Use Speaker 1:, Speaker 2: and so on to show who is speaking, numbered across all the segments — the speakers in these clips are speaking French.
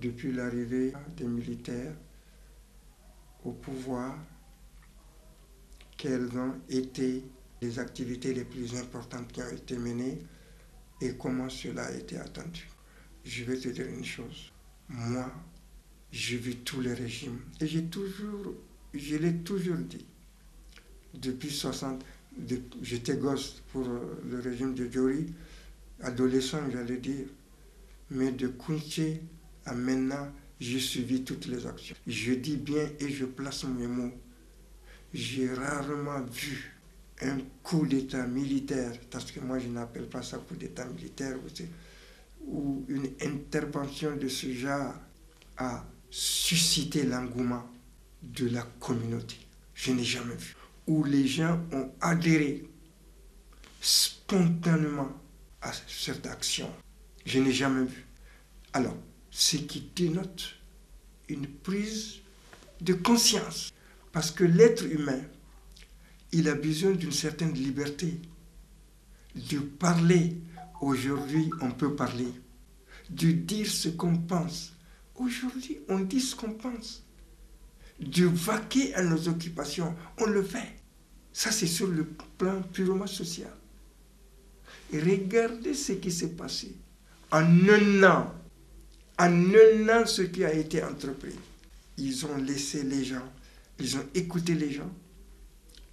Speaker 1: depuis l'arrivée des militaires au pouvoir, quelles ont été les activités les plus importantes qui ont été menées et comment cela a été attendu. Je vais te dire une chose. Moi, j'ai vu tous les régimes et je l'ai toujours dit. Depuis 60, j'étais gosse pour le régime de Diori, adolescent j'allais dire, mais de Kounché à maintenant, j'ai suivi toutes les actions. Je dis bien et je place mes mots. J'ai rarement vu un coup d'État militaire, parce que moi je n'appelle pas ça coup d'État militaire, ou une intervention de ce genre a suscité l'engouement de la communauté. Je n'ai jamais vu. Où les gens ont adhéré spontanément à cette action. Je n'ai jamais vu. Alors, ce qui dénote une prise de conscience. Parce que l'être humain, il a besoin d'une certaine liberté. De parler. Aujourd'hui, on peut parler. De dire ce qu'on pense. Aujourd'hui, on dit ce qu'on pense. De vaquer à nos occupations. On le fait. Ça, c'est sur le plan purement social. Et regardez ce qui s'est passé. En un an, ce qui a été entrepris. Ils ont laissé les gens, ils ont écouté les gens.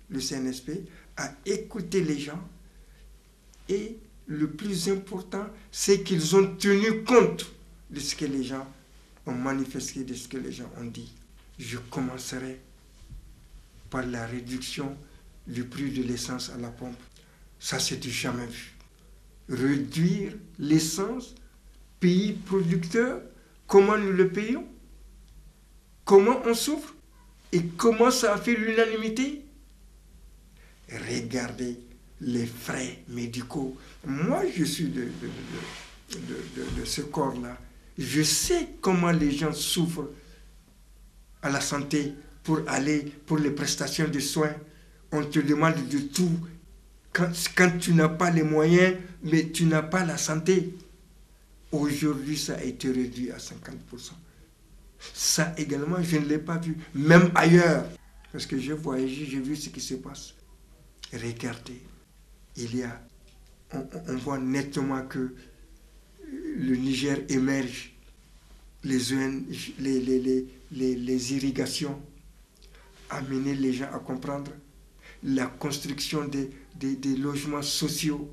Speaker 1: Le CNSP a écouté les gens. Et le plus important, c'est qu'ils ont tenu compte de ce que les gens ont manifesté, de ce que les gens ont dit. Je commencerai par la réduction du prix de l'essence à la pompe. Ça, c'est du jamais vu. Réduire l'essence, pays producteur, comment nous le payons? Comment on souffre? Et comment ça a fait l'unanimité? Regardez les frais médicaux. Moi, je suis de ce corps-là. Je sais comment les gens souffrent à la santé pour aller pour les prestations de soins. On te demande de tout. Quand tu n'as pas les moyens, mais tu n'as pas la santé. Aujourd'hui, ça a été réduit à 50%. Ça également, je ne l'ai pas vu. Même ailleurs. Parce que j'ai voyagé, j'ai vu ce qui se passe. Regardez. On voit nettement que le Niger émerge. Les irrigations. Amener les gens à comprendre. La construction des logements sociaux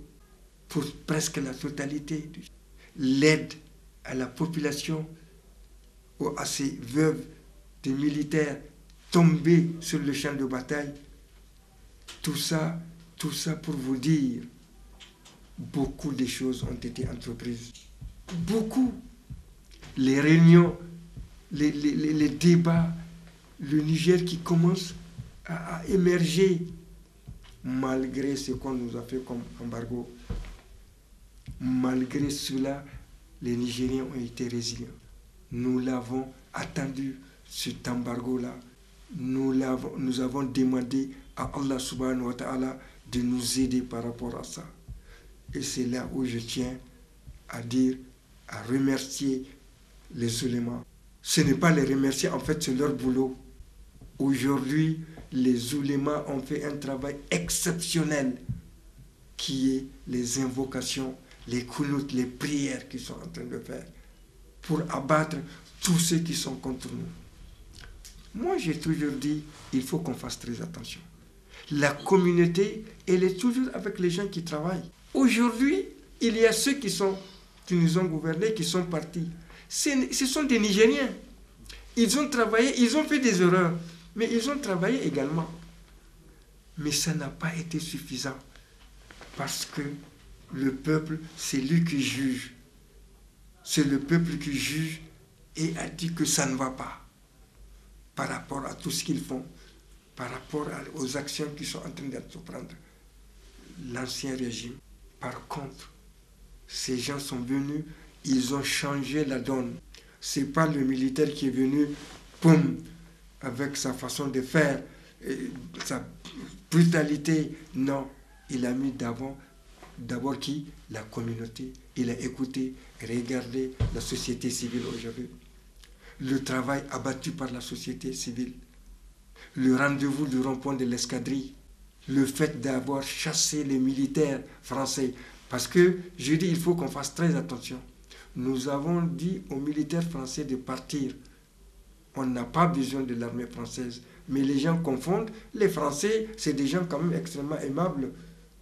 Speaker 1: pour presque la totalité. L'aide à la population, à ces veuves des militaires tombés sur le champ de bataille. Tout ça pour vous dire, beaucoup de choses ont été entreprises. Beaucoup. Les réunions, les débats, le Niger qui commence à émerger malgré ce qu'on nous a fait comme embargo. Malgré cela, les Nigériens ont été résilients. Nous l'avons attendu, cet embargo-là. Nous avons demandé à Allah subhanahu wa ta'ala de nous aider par rapport à ça. Et c'est là où je tiens à dire, à remercier les oulémas. Ce n'est pas les remercier, en fait, c'est leur boulot. Aujourd'hui, les oulémas ont fait un travail exceptionnel qui est les invocations, les kunuts, les prières qu'ils sont en train de faire pour abattre tous ceux qui sont contre nous. Moi, j'ai toujours dit, il faut qu'on fasse très attention. La communauté, elle est toujours avec les gens qui travaillent. Aujourd'hui, il y a ceux qui nous ont gouvernés, qui sont partis. Ce sont des Nigériens. Ils ont travaillé, ils ont fait des erreurs, mais ils ont travaillé également. Mais ça n'a pas été suffisant. Parce que le peuple, c'est lui qui juge. C'est le peuple qui juge et a dit que ça ne va pas. Par rapport à tout ce qu'ils font, par rapport aux actions qui sont en train d'entreprendre. L'ancien régime, par contre, ces gens sont venus, ils ont changé la donne. Ce n'est pas le militaire qui est venu, poum, avec sa façon de faire, sa brutalité. Non, il a mis d'abord qui? La communauté. Il a écouté, regardé la société civile aujourd'hui. le travail abattu par la société civile, le rendez-vous du rond-point de l'escadrille, le fait d'avoir chassé les militaires français. Parce que, je dis, il faut qu'on fasse très attention. Nous avons dit aux militaires français de partir. On n'a pas besoin de l'armée française. Mais les gens confondent. Les Français, c'est des gens quand même extrêmement aimables.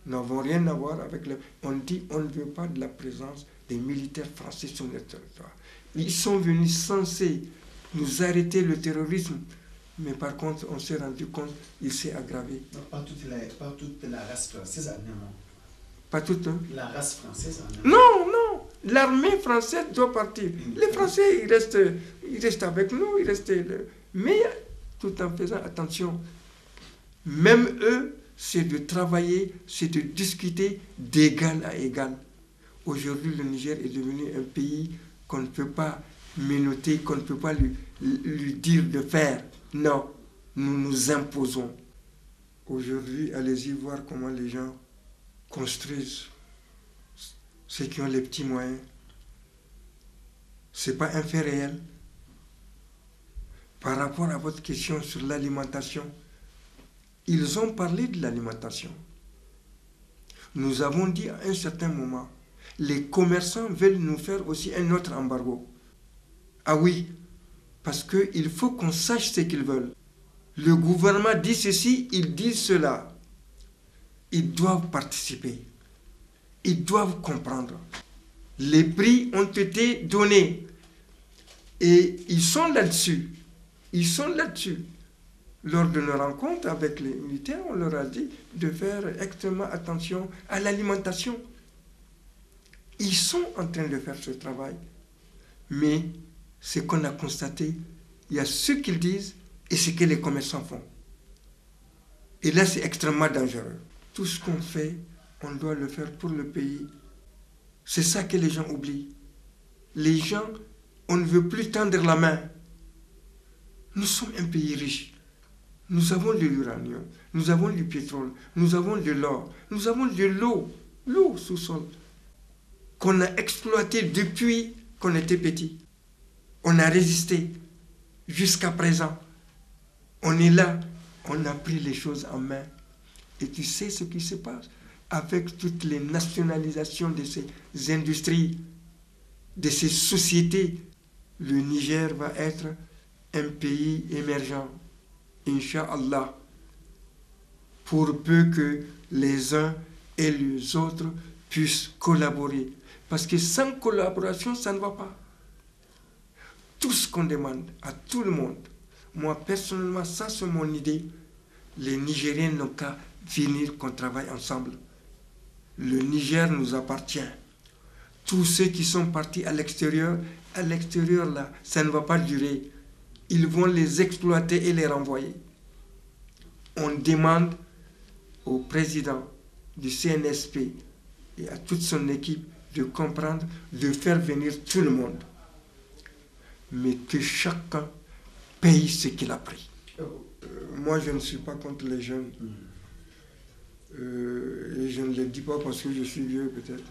Speaker 1: N'avons rien à voir avec le... On dit, on ne veut pas de la présence des militaires français sur notre territoire. Ils sont venus censés nous arrêter le terrorisme. Mais par contre, on s'est rendu compte qu'il s'est aggravé.
Speaker 2: Non, pas toute la race française en amont.
Speaker 1: Pas toute, hein?
Speaker 2: La race française en amont.
Speaker 1: Non, non. L'armée française doit partir. Les Français, ils restent avec nous. Mais tout en faisant attention. Même eux, c'est de travailler, c'est de discuter d'égal à égal. Aujourd'hui, le Niger est devenu un pays qu'on ne peut pas menotter, qu'on ne peut pas lui dire de faire. Non, nous nous imposons. Aujourd'hui, allez-y voir comment les gens construisent, ceux qui ont les petits moyens. Ce n'est pas un fait réel. Par rapport à votre question sur l'alimentation, ils ont parlé de l'alimentation. Nous avons dit à un certain moment, les commerçants veulent nous faire aussi un autre embargo. Ah oui, parce qu'il faut qu'on sache ce qu'ils veulent. Le gouvernement dit ceci, ils disent cela. Ils doivent participer. Ils doivent comprendre. Les prix ont été donnés. Et ils sont là-dessus. Ils sont là-dessus. Lors de nos rencontres avec les militaires, on leur a dit de faire extrêmement attention à l'alimentation. Ils sont en train de faire ce travail. Mais ce qu'on a constaté, il y a ce qu'ils disent et ce que les commerçants font. Et là, c'est extrêmement dangereux. Tout ce qu'on fait, on doit le faire pour le pays. C'est ça que les gens oublient. Les gens, on ne veut plus tendre la main. Nous sommes un pays riche. Nous avons de l'uranium, nous avons du pétrole, nous avons de l'or, nous avons de l'eau sous-sol, qu'on a exploité depuis qu'on était petit. On a résisté jusqu'à présent. On est là, on a pris les choses en main. Et tu sais ce qui se passe avec toutes les nationalisations de ces industries, de ces sociétés. Le Niger va être un pays émergent, Inch'Allah, pour peu que les uns et les autres puissent collaborer. Parce que sans collaboration, ça ne va pas. Tout ce qu'on demande à tout le monde, moi personnellement, ça c'est mon idée, les Nigériens n'ont qu'à venir qu'on travaille ensemble. Le Niger nous appartient. Tous ceux qui sont partis à l'extérieur là, ça ne va pas durer. Ils vont les exploiter et les renvoyer. On demande au président du CNSP et à toute son équipe de comprendre, de faire venir tout le monde. Mais que chacun paye ce qu'il a pris. Moi, je ne suis pas contre les jeunes. Et je ne le dis pas parce que je suis vieux, peut-être.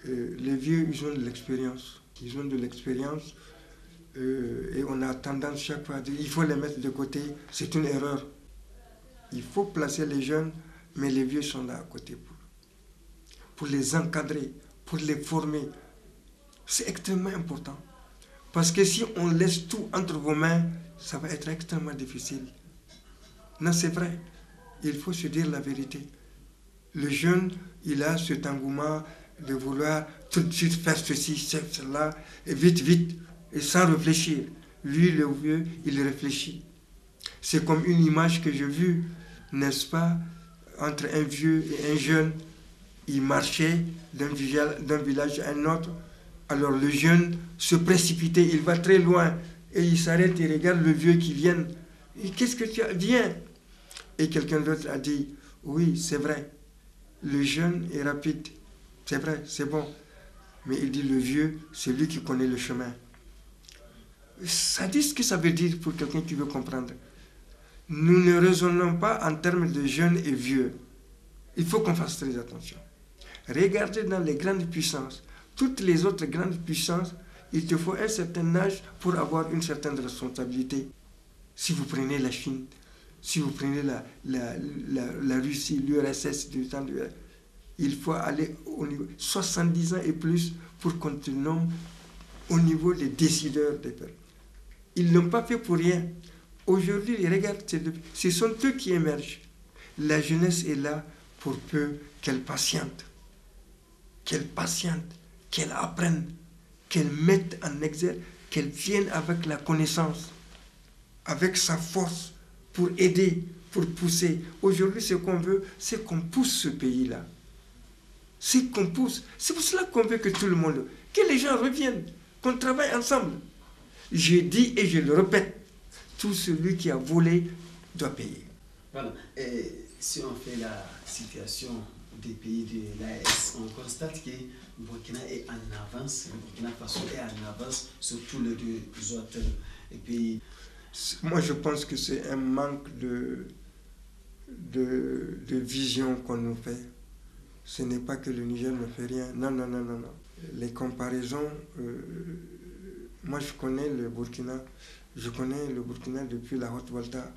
Speaker 1: Les vieux, ils ont de l'expérience. Ils ont de l'expérience. Et on a tendance chaque fois à dire il faut les mettre de côté. C'est une erreur. Il faut placer les jeunes, mais les vieux sont là à côté pour les encadrer, pour les former. C'est extrêmement important. Parce que si on laisse tout entre vos mains, ça va être extrêmement difficile. Non, c'est vrai. Il faut se dire la vérité. Le jeune, il a cet engouement de vouloir tout de suite faire ceci, cela, et vite, et sans réfléchir. Lui, le vieux, il réfléchit. C'est comme une image que j'ai vue, n'est-ce pas, entre un vieux et un jeune. Ils marchaient d'un village à un autre. Alors le jeune se précipitait, il va très loin, et il s'arrête et regarde le vieux qui vient. Et qu'est-ce que tu as? Viens. Et quelqu'un d'autre a dit, oui, c'est vrai, le jeune est rapide, c'est vrai, c'est bon. Mais il dit, le vieux, c'est lui qui connaît le chemin. Ça dit ce que ça veut dire pour quelqu'un qui veut comprendre. Nous ne raisonnons pas en termes de jeunes et vieux. Il faut qu'on fasse très attention. Regardez dans les grandes puissances. Toutes les autres grandes puissances, il te faut un certain âge pour avoir une certaine responsabilité. Si vous prenez la Chine, si vous prenez la Russie, l'URSS du temps de... Il faut aller au niveau 70 ans et plus pour qu'on te nomme au niveau des décideurs des peuples. Ils ne l'ont pas fait pour rien. Aujourd'hui, regarde, ce sont eux qui émergent. La jeunesse est là pour peu qu'elle patiente, qu'elle apprenne, qu'elle mette en exergue, qu'elle vienne avec la connaissance, avec sa force pour aider, pour pousser. Aujourd'hui, ce qu'on veut, c'est qu'on pousse ce pays-là. C'est qu'on pousse. C'est pour cela qu'on veut que tout le monde, que les gens reviennent, qu'on travaille ensemble. Je dis et je le répète, tout celui qui a volé doit payer.
Speaker 2: Voilà. Et si on fait la situation des pays de l'AES, on constate que Burkina est en avance, Burkina Faso est en avance sur tous les deux autres pays.
Speaker 1: Moi, je pense que c'est un manque de vision qu'on nous fait. Ce n'est pas que le Niger ne fait rien. Non. Les comparaisons, moi je connais le Burkina depuis la Haute-Volta.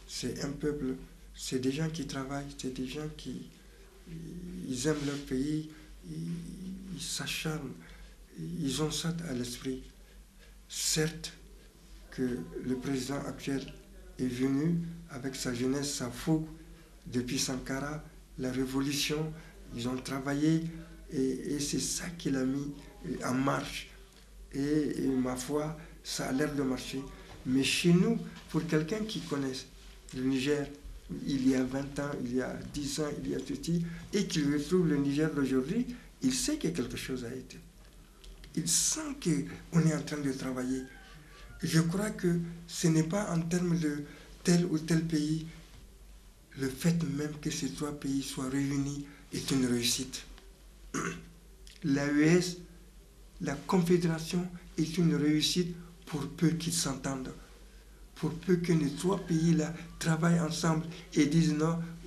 Speaker 1: C'est un peuple, c'est des gens qui travaillent, c'est des gens qui ils aiment leur pays, ils s'acharnent, ils ont ça à l'esprit. Certes que le président actuel est venu avec sa jeunesse, sa fougue, depuis Sankara, la révolution, ils ont travaillé et c'est ça qu'il a mis en marche. Et ma foi, ça a l'air de marcher. Mais chez nous, pour quelqu'un qui connaît le Niger, il y a 20 ans, il y a 10 ans, il y a ceci, et qui retrouve le Niger d'aujourd'hui, il sait que quelque chose a été. Il sent qu'on est en train de travailler. Je crois que ce n'est pas en termes de tel ou tel pays, le fait même que ces trois pays soient réunis est une réussite. L'AES, la Confédération, est une réussite pour peu qu'ils s'entendent. Pour peu que les trois pays-là travaillent ensemble et disent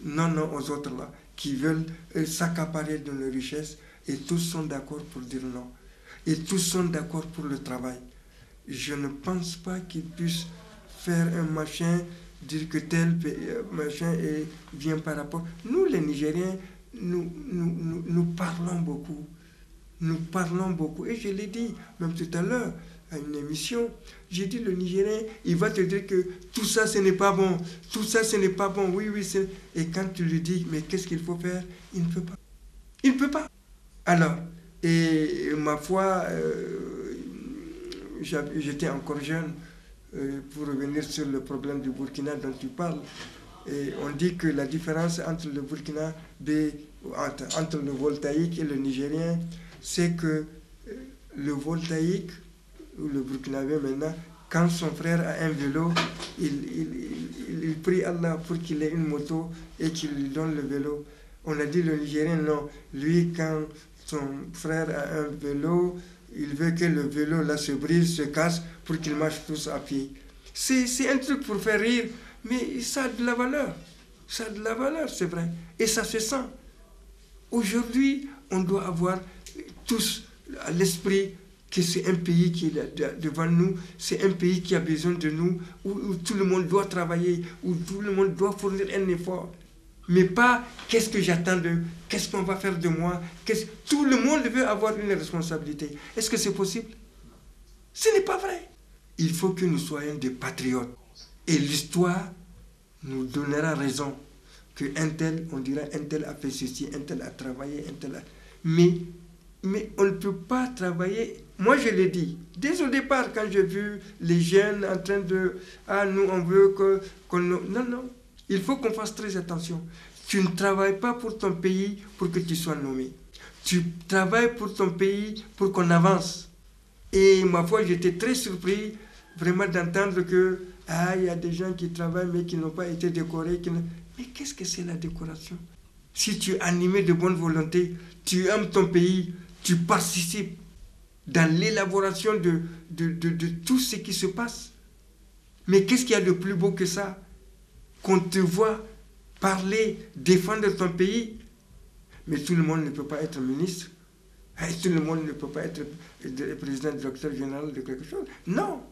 Speaker 1: non aux autres-là, qui veulent s'accaparer de nos richesses, et tous sont d'accord pour dire non. Et tous sont d'accord pour le travail. Je ne pense pas qu'ils puissent faire un machin, dire que tel machin est bien par rapport. Nous, les Nigériens, nous parlons beaucoup. Nous parlons beaucoup. Et je l'ai dit, même tout à l'heure, à une émission, j'ai dit, le Nigérien, il va te dire que tout ça, ce n'est pas bon. Tout ça, ce n'est pas bon. Oui, c'est... Et quand tu lui dis, mais qu'est-ce qu'il faut faire? Il ne peut pas. Il ne peut pas. Alors, et ma foi, j'étais encore jeune, pour revenir sur le problème du Burkina dont tu parles. Et on dit que la différence entre le Burkina, entre le voltaïque et le nigérien, c'est que le voltaïque, ou le burkinabé maintenant, quand son frère a un vélo, il prie Allah pour qu'il ait une moto et qu'il lui donne le vélo. On a dit le Nigérien, non. Lui, quand son frère a un vélo, il veut que le vélo là se brise, se casse, pour qu'ils marchent tous à pied. C'est un truc pour faire rire, mais ça a de la valeur. Ça a de la valeur, c'est vrai. Et ça se sent. Aujourd'hui, on doit avoir tous à l'esprit que c'est un pays qui est devant nous, c'est un pays qui a besoin de nous, où tout le monde doit travailler, où tout le monde doit fournir un effort. Mais pas qu'est-ce que j'attends d'eux, qu'est-ce qu'on va faire de moi. Tout le monde veut avoir une responsabilité. Est-ce que c'est possible? Ce n'est pas vrai. Il faut que nous soyons des patriotes. Et l'histoire nous donnera raison que un tel, on dira un tel a fait ceci, un tel a travaillé, un tel a... Mais on ne peut pas travailler. Moi, je l'ai dit, dès au départ, quand j'ai vu les jeunes en train de... Ah, nous, on veut qu'on... Non. Il faut qu'on fasse très attention. Tu ne travailles pas pour ton pays pour que tu sois nommé. Tu travailles pour ton pays pour qu'on avance. Et ma foi, j'étais très surpris vraiment d'entendre que il y a des gens qui travaillent mais qui n'ont pas été décorés. Mais qu'est-ce que c'est la décoration? Si tu es animé de bonne volonté, tu aimes ton pays, tu participes dans l'élaboration de tout ce qui se passe. Mais qu'est-ce qu'il y a de plus beau que ça? Qu'on te voit parler, défendre ton pays. Mais tout le monde ne peut pas être ministre. Tout le monde ne peut pas être président, directeur général de quelque chose. Non,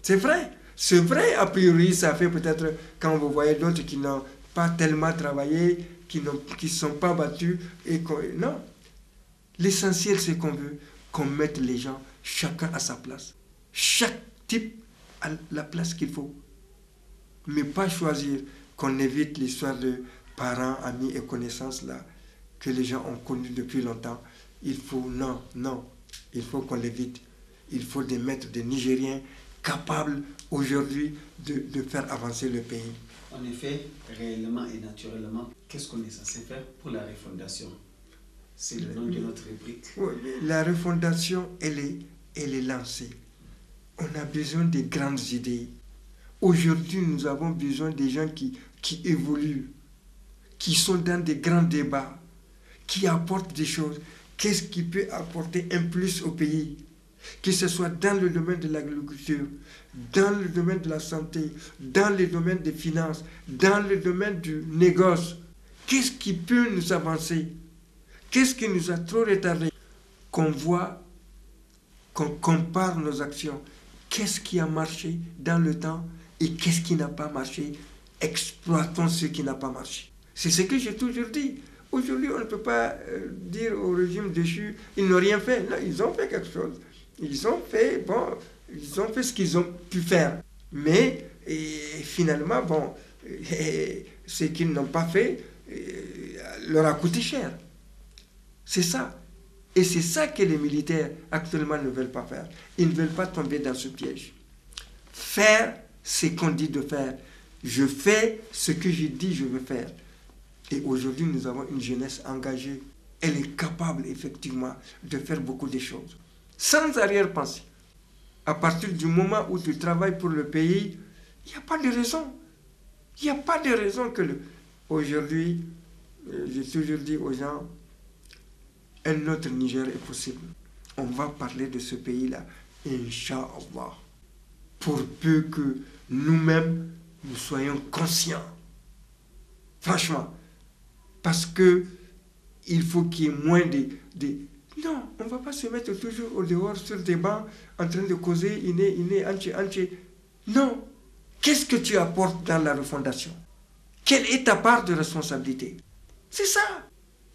Speaker 1: c'est vrai. C'est vrai, a priori, ça fait peut-être, quand vous voyez d'autres qui n'ont pas tellement travaillé, qui ne sont pas battus. Non. L'essentiel, c'est qu'on veut qu'on mette les gens, chacun à sa place. Chaque type à la place qu'il faut. Mais pas choisir qu'on évite l'histoire de parents, amis et connaissances là, que les gens ont connu depuis longtemps. Il faut, non, il faut qu'on l'évite. Il faut mettre des Nigériens capables aujourd'hui de faire avancer le pays.
Speaker 2: En effet, réellement et naturellement, qu'est-ce qu'on est censé faire pour la refondation? C'est le nom de notre rubrique.
Speaker 1: Oui, la refondation, elle est lancée. On a besoin de grandes idées. Aujourd'hui, nous avons besoin des gens qui évoluent, qui sont dans des grands débats, qui apportent des choses. Qu'est-ce qui peut apporter un plus au pays? Que ce soit dans le domaine de l'agriculture, dans le domaine de la santé, dans le domaine des finances, dans le domaine du négoce. Qu'est-ce qui peut nous avancer? Qu'est-ce qui nous a trop retardé? Qu'on voit, qu'on compare nos actions. Qu'est-ce qui a marché dans le temps et qu'est-ce qui n'a pas marché? Exploitons ce qui n'a pas marché. C'est ce que j'ai toujours dit. Aujourd'hui, on ne peut pas dire au régime déchu, ils n'ont rien fait. Non, ils ont fait quelque chose. Ils ont fait ce qu'ils ont pu faire. Mais finalement, ce qu'ils n'ont pas fait leur a coûté cher. C'est ça. Et c'est ça que les militaires actuellement ne veulent pas faire. Ils ne veulent pas tomber dans ce piège. Faire ce qu'on dit de faire. Je fais ce que je dis je veux faire. Et aujourd'hui, nous avons une jeunesse engagée. Elle est capable, effectivement, de faire beaucoup de choses. Sans arrière-pensée. À partir du moment où tu travailles pour le pays, il n'y a pas de raison. Il n'y a pas de raison que Aujourd'hui, j'ai toujours dit aux gens, un autre Niger est possible. On va parler de ce pays-là, Inch'Allah. Pour peu que nous-mêmes, nous soyons conscients. Franchement. Parce que il faut qu'il y ait moins de... Non, on ne va pas se mettre toujours au dehors sur des bancs en train de causer anche. Non. Qu'est-ce que tu apportes dans la refondation? Quelle est ta part de responsabilité? C'est ça.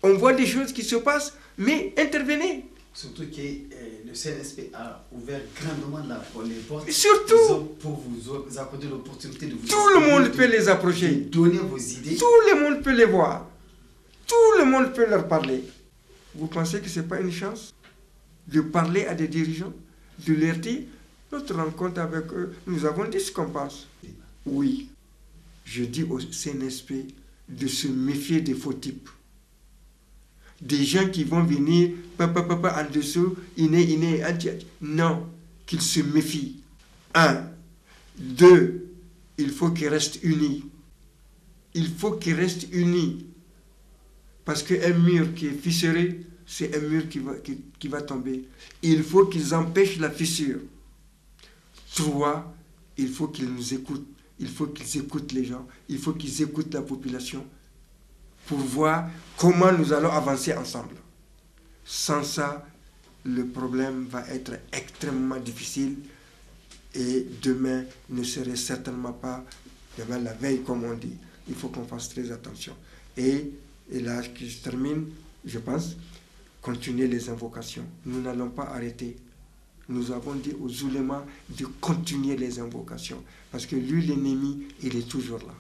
Speaker 1: On voit des choses qui se passent, mais intervenez.
Speaker 2: Surtout que le CNSP a ouvert grandement les portes.
Speaker 1: Surtout
Speaker 2: pour vous accorder l'opportunité de vous...
Speaker 1: Tout le monde peut les approcher.
Speaker 2: De donner vos idées.
Speaker 1: Tout le monde peut les voir. Tout le monde peut leur parler. Vous pensez que ce n'est pas une chance de parler à des dirigeants, de leur dire, notre rencontre avec eux, nous avons dit ce qu'on pense. Oui, je dis au CNSP de se méfier des faux types. Des gens qui vont venir, en dessous, non, qu'ils se méfient. 1. 2. Il faut qu'ils restent unis. Il faut qu'ils restent unis. Parce qu'un mur qui est fissuré, c'est un mur qui va tomber. Il faut qu'ils empêchent la fissure. 3. Il faut qu'ils nous écoutent. Il faut qu'ils écoutent les gens. Il faut qu'ils écoutent la population pour voir comment nous allons avancer ensemble. Sans ça, le problème va être extrêmement difficile et demain ne serait certainement pas demain la veille, comme on dit. Il faut qu'on fasse très attention. Et là, je termine, je pense, continuer les invocations. Nous n'allons pas arrêter. Nous avons dit aux oulémas de continuer les invocations. Parce que lui, l'ennemi, il est toujours là.